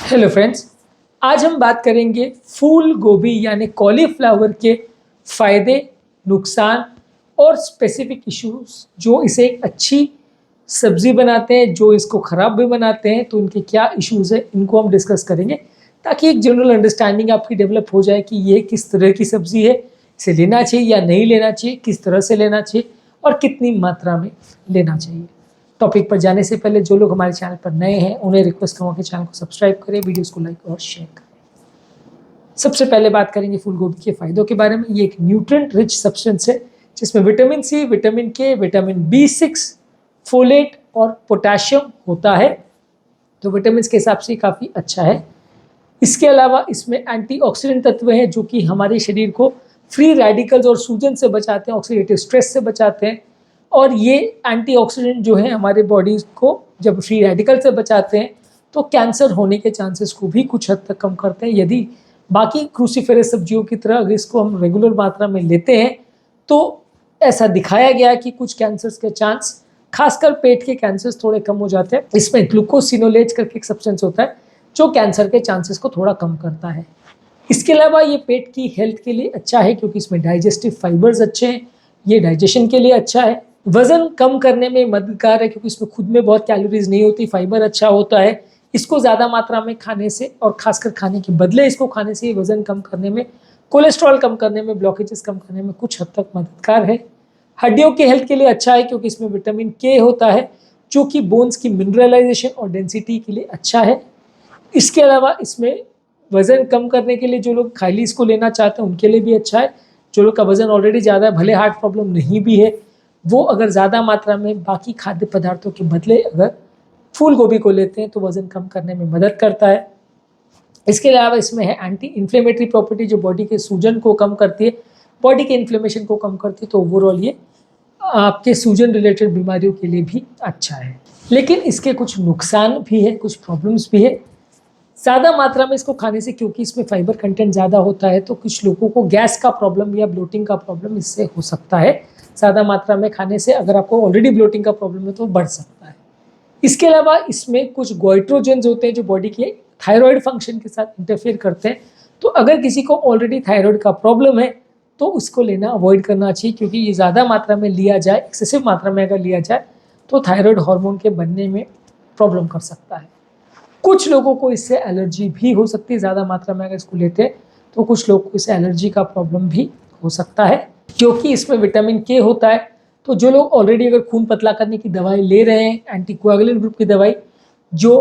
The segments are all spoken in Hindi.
हेलो फ्रेंड्स, आज हम बात करेंगे फूल गोभी यानी कॉलीफ्लावर के फ़ायदे, नुकसान और स्पेसिफिक इश्यूज जो इसे एक अच्छी सब्ज़ी बनाते हैं, जो इसको ख़राब भी बनाते हैं। तो इनके क्या इश्यूज है, इनको हम डिस्कस करेंगे ताकि एक जनरल अंडरस्टैंडिंग आपकी डेवलप हो जाए कि ये किस तरह की सब्ज़ी है, इसे लेना चाहिए या नहीं लेना चाहिए, किस तरह से लेना चाहिए और कितनी मात्रा में लेना चाहिए। टॉपिक पर जाने से पहले जो लोग हमारे चैनल पर नए हैं उन्हें रिक्वेस्ट करूँगा कि चैनल को सब्सक्राइब करें, वीडियोस को लाइक और शेयर करें। सबसे पहले बात करेंगे फूल गोभी के फायदों के बारे में। ये एक न्यूट्रिएंट रिच सब्सटेंस है जिसमें विटामिन सी, विटामिन के, विटामिन B6, फोलेट और पोटेशियम होता है। तो विटामिन के हिसाब से काफ़ी अच्छा है। इसके अलावा इसमें एंटीऑक्सीडेंट तत्व हैं जो कि हमारे शरीर को फ्री रेडिकल्स और सूजन से बचाते हैं, ऑक्सीडेटिव स्ट्रेस से बचाते हैं। और ये एंटीऑक्सीडेंट जो है हमारे बॉडी को जब फ्री रेडिकल से बचाते हैं तो कैंसर होने के चांसेस को भी कुछ हद तक कम करते हैं। यदि बाकी क्रूसीफेरस सब्जियों की तरह अगर इसको हम रेगुलर मात्रा में लेते हैं तो ऐसा दिखाया गया कि कुछ कैंसर्स के चांस, खासकर पेट के कैंसर्स, थोड़े कम हो जाते हैं। इसमें ग्लूकोसिनोलेज करके एक सब्सटेंस होता है जो कैंसर के चांसेस को थोड़ा कम करता है। इसके अलावा ये पेट की हेल्थ के लिए अच्छा है क्योंकि इसमें डाइजेस्टिव फाइबर्स अच्छे हैं, ये डाइजेशन के लिए अच्छा है। वजन कम करने में मददगार है क्योंकि इसमें खुद में बहुत कैलोरीज नहीं होती, फाइबर अच्छा होता है। इसको ज़्यादा मात्रा में खाने से और खासकर खाने के बदले इसको खाने से वजन कम करने में, कोलेस्ट्रॉल कम करने में, ब्लॉकेजेस कम करने में कुछ हद तक मददगार है। हड्डियों की हेल्थ के लिए अच्छा है क्योंकि इसमें विटामिन के होता है जो कि बोन्स की मिनरलाइजेशन और डेंसिटी के लिए अच्छा है। इसके अलावा इसमें वज़न कम करने के लिए जो लोग खाली इसको लेना चाहते हैं उनके लिए भी अच्छा है। जो लोग का वज़न ऑलरेडी ज़्यादा है, भले हार्ट प्रॉब्लम नहीं भी है, वो अगर ज़्यादा मात्रा में बाकी खाद्य पदार्थों के बदले अगर फूल गोभी को लेते हैं तो वज़न कम करने में मदद करता है। इसके अलावा इसमें है एंटी इन्फ्लेमेटरी प्रॉपर्टी जो बॉडी के सूजन को कम करती है, बॉडी के इन्फ्लेमेशन को कम करती है। तो ओवरऑल ये आपके सूजन रिलेटेड बीमारियों के लिए भी अच्छा है। लेकिन इसके कुछ नुकसान भी है, कुछ प्रॉब्लम्स भी है। ज़्यादा मात्रा में इसको खाने से, क्योंकि इसमें फाइबर कंटेंट ज़्यादा होता है, तो कुछ लोगों को गैस का प्रॉब्लम या ब्लोटिंग का प्रॉब्लम इससे हो सकता है। ज़्यादा मात्रा में खाने से अगर आपको ऑलरेडी ब्लोटिंग का प्रॉब्लम है तो बढ़ सकता है। इसके अलावा इसमें कुछ गोइट्रोजेंस होते हैं जो बॉडी के थायराइड फंक्शन के साथ इंटरफेयर करते हैं। तो अगर किसी को ऑलरेडी थायराइड का प्रॉब्लम है तो उसको लेना अवॉइड करना चाहिए क्योंकि ये ज़्यादा मात्रा में लिया जाए, एक्सेसिव मात्रा में अगर लिया जाए तो थायराइड हार्मोन के बनने में प्रॉब्लम कर सकता है। कुछ लोगों को इससे एलर्जी भी हो सकती है, ज़्यादा मात्रा में अगर इसको लेते हैं तो कुछ लोगों को इससे एलर्जी का प्रॉब्लम भी हो सकता है क्योंकि इसमें विटामिन के होता है। तो जो लोग ऑलरेडी अगर खून पतला करने की दवाई ले रहे हैं, एंटीकोएगुलेंट ग्रुप की दवाई, जो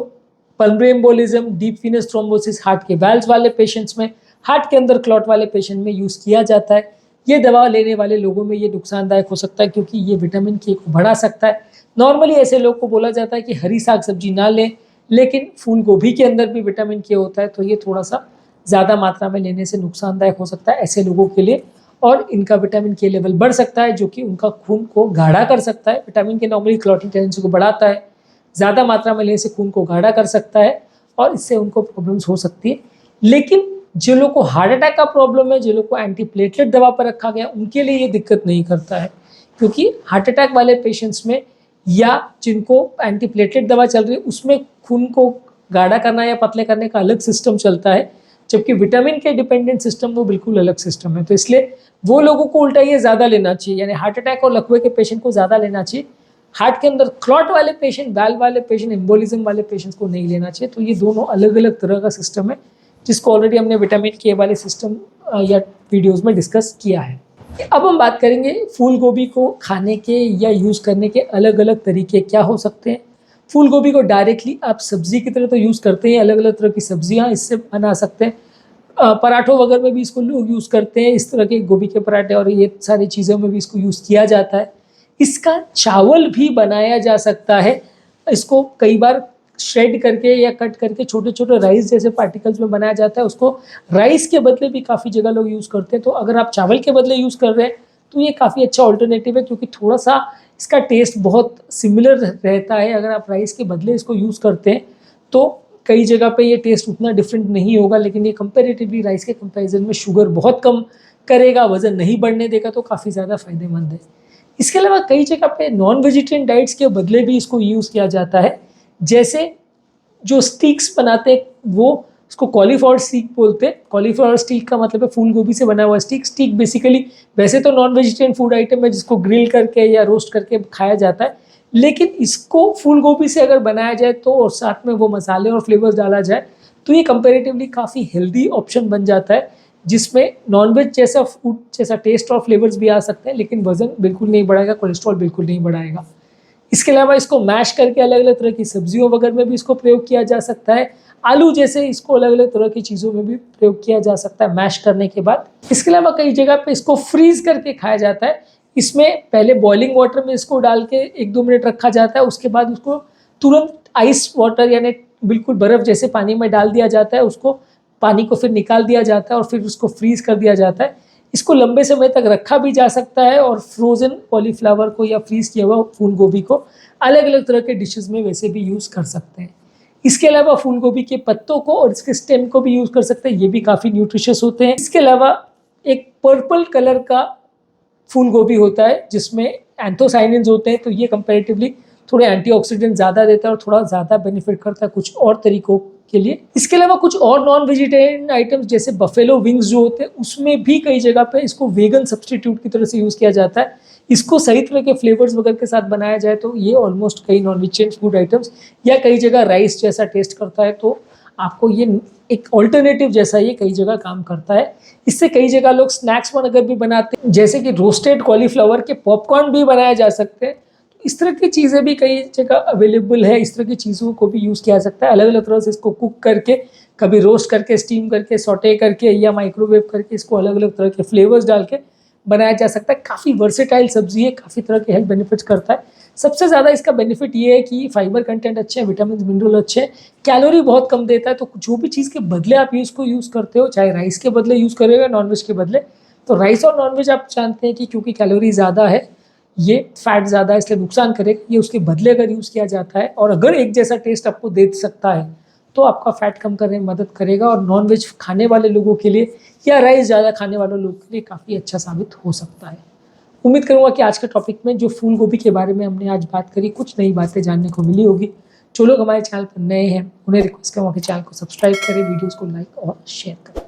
pulmonary embolism, deep Venus thrombosis, heart के वाल्व्स वाले पेशेंट्स में, हार्ट के अंदर क्लॉट वाले पेशेंट में यूज़ किया जाता है। ये दवा लेने वाले लोगों में ये नुकसानदायक हो सकता है क्योंकि ये विटामिन के को बढ़ा सकता है। नॉर्मली ऐसे लोग को बोला जाता है कि हरी साग सब्जी ना लें, लेकिन फूल गोभी के अंदर भी विटामिन के होता है तो ये थोड़ा सा ज़्यादा मात्रा में लेने से नुकसानदायक हो सकता है ऐसे लोगों के लिए। और इनका विटामिन के लेवल बढ़ सकता है जो कि उनका खून को गाढ़ा कर सकता है। विटामिन के नॉर्मली क्लॉटिंग टेंडेंसी को बढ़ाता है, ज़्यादा मात्रा में लेने से खून को गाढ़ा कर सकता है और इससे उनको प्रॉब्लम्स हो सकती है। लेकिन जो लोग को हार्ट अटैक का प्रॉब्लम है, जो लोग को एंटीप्लेटलेट दवा पर रखा गया, उनके लिए ये दिक्कत नहीं करता है क्योंकि हार्ट अटैक वाले पेशेंट्स में या जिनको एंटीप्लेटलेट दवा चल रही है उसमें खून को गाढ़ा करना या पतले करने का अलग सिस्टम चलता है, जबकि विटामिन के डिपेंडेंट सिस्टम वो बिल्कुल अलग सिस्टम है। तो इसलिए वो लोगों को उल्टा ये ज़्यादा लेना चाहिए, यानी हार्ट अटैक और लकवे के पेशेंट को ज़्यादा लेना चाहिए। हार्ट के अंदर क्लॉट वाले पेशेंट, वाल्व वाले पेशेंट, एम्बोलिज्म वाले पेशेंट्स को नहीं लेना चाहिए। तो ये दोनों अलग अलग तरह का सिस्टम है जिसको ऑलरेडी हमने विटामिन के वाले सिस्टम या वीडियोज़ में डिस्कस किया है। अब हम बात करेंगे फूल गोभी को खाने के या यूज़ करने के अलग अलग तरीके क्या हो सकते हैं। फूल गोभी को डायरेक्टली आप सब्जी की तरह तो यूज़ करते हैं, अलग अलग तरह की सब्जियां इससे बना सकते हैं। पराठों वगैरह में भी इसको लोग यूज़ करते हैं, इस तरह के गोभी के पराठे और ये सारी चीज़ों में भी इसको यूज़ किया जाता है। इसका चावल भी बनाया जा सकता है। इसको कई बार श्रेड करके या कट करके छोटे छोटे राइस जैसे पार्टिकल्स में बनाया जाता है। उसको राइस के बदले भी काफ़ी जगह लोग यूज़ करते हैं। तो अगर आप चावल के बदले यूज़ कर रहे हैं तो ये काफ़ी अच्छा ऑल्टरनेटिव है क्योंकि थोड़ा सा इसका टेस्ट बहुत सिमिलर रहता है। अगर आप राइस के बदले इसको यूज़ करते हैं तो कई जगह पे ये टेस्ट उतना डिफरेंट नहीं होगा, लेकिन ये कंपैरेटिवली राइस के कंपैरिजन में शुगर बहुत कम करेगा, वज़न नहीं बढ़ने देगा, तो काफ़ी ज़्यादा फायदेमंद है। इसके अलावा कई जगह पे नॉन वेजिटेरियन डाइट्स के बदले भी इसको यूज़ किया जाता है। जैसे जो स्टिक्स बनाते हैं वो उसको कॉलीफ्लावर स्टिक बोलते हैं। कॉलीफ्लावर स्टिक का मतलब है फूल गोभी से बना हुआ स्टिक। स्टिक बेसिकली वैसे तो नॉन वेजिटेरियन फूड आइटम है जिसको ग्रिल करके या रोस्ट करके खाया जाता है, लेकिन इसको फूल गोभी से अगर बनाया जाए तो और साथ में वो मसाले और फ्लेवर्स डाला जाए तो ये कंपेरेटिवली काफ़ी हेल्दी ऑप्शन बन जाता है, जिसमें नॉनवेज जैसा फूड जैसा टेस्ट और फ्लेवर्स भी आ सकते हैं, लेकिन वजन बिल्कुल नहीं बढ़ाएगा, कोलेस्ट्रॉल बिल्कुल नहीं बढ़ाएगा। इसके अलावा इसको मैश करके अलग अलग तरह की सब्जियों वगैरह में भी इसको प्रयोग किया जा सकता है। आलू जैसे इसको अलग अलग तरह की चीज़ों में भी प्रयोग किया जा सकता है मैश करने के बाद। इसके अलावा कई जगह पे इसको फ्रीज करके खाया जाता है। इसमें पहले बॉइलिंग वाटर में इसको डाल के 1-2 मिनट रखा जाता है, उसके बाद उसको तुरंत आइस वाटर यानी बिल्कुल बर्फ़ जैसे पानी में डाल दिया जाता है। उसको पानी को फिर निकाल दिया जाता है और फिर उसको फ्रीज कर दिया जाता है। इसको लंबे समय तक रखा भी जा सकता है और फ्रोज़न कॉलीफ्लावर को या फ्रीज किया हुआ फूल गोभी को अलग अलग तरह के डिशेस में वैसे भी यूज़ कर सकते हैं। इसके अलावा फूल गोभी के पत्तों को और इसके स्टेम को भी यूज़ कर सकते हैं, ये भी काफ़ी न्यूट्रिशियस होते हैं। इसके अलावा एक पर्पल कलर का फूल गोभी होता है जिसमें एंथोसाइनिन्स होते हैं, तो ये कंपैरेटिवली थोड़े एंटीऑक्सीडेंट ज़्यादा देता है और थोड़ा ज़्यादा बेनिफिट करता है कुछ और तरीकों के लिए। इसके अलावा कुछ और नॉन वेजिटेरियन आइटम्स जैसे बफेलो विंग्स जो होते हैं उसमें भी कई जगह पे इसको वेगन सब्सटीट्यूट की तरह से यूज़ किया जाता है। इसको सही तरह के फ्लेवर्स वगैरह के साथ बनाया जाए तो ये ऑलमोस्ट कई नॉन वेजिटेरियन फूड आइटम्स या कई जगह राइस जैसा टेस्ट करता है, तो आपको ये एक ऑल्टरनेटिव जैसा ये कई जगह काम करता है। इससे कई जगह लोग स्नैक्स वगैरह भी बनाते हैं, जैसे कि रोस्टेड कॉलीफ्लावर के पॉपकॉर्न भी बनाए जा सकते हैं। इस तरह की चीज़ें भी कई जगह अवेलेबल है। इस तरह की चीज़ों को भी यूज़ किया सकता है अलग अलग तरह से। इसको कुक करके, कभी रोस्ट करके, स्टीम करके, सॉटे करके या माइक्रोवेव करके इसको अलग अलग तरह के फ्लेवर्स डाल के बनाया जा सकता है। काफ़ी वर्सेटाइल सब्जी है, काफ़ी तरह के हेल्थ बेनिफिट्स करता है। सबसे ज़्यादा इसका बेनिफिट ये है कि फाइबर कंटेंट अच्छे हैं, विटामिन मिनरल अच्छे हैं, कैलोरी बहुत कम देता है। तो जो भी चीज़ के बदले आप इसको यूज़ करते हो, चाहे राइस के बदले यूज़ करेगा नॉनवेज के बदले, तो राइस और नॉनवेज आप जानते हैं कि क्योंकि कैलोरी ज़्यादा है, ये फैट ज़्यादा है, इसलिए नुकसान करेगा। ये उसके बदले अगर यूज़ किया जाता है और अगर एक जैसा टेस्ट आपको दे सकता है तो आपका फैट कम करने में मदद करेगा और नॉनवेज खाने वाले लोगों के लिए या राइस ज़्यादा खाने वाले लोगों के लिए काफ़ी अच्छा साबित हो सकता है। उम्मीद करूँगा कि आज के टॉपिक में जो फूल गोभी के बारे में हमने आज बात करी, कुछ नई बातें जानने को मिली होगी। जो लोग हमारे चैनल पर नए हैं उन्हें रिक्वेस्ट करूँगा कि चैनल को सब्सक्राइब करें, वीडियोज़ को लाइक और शेयर करें।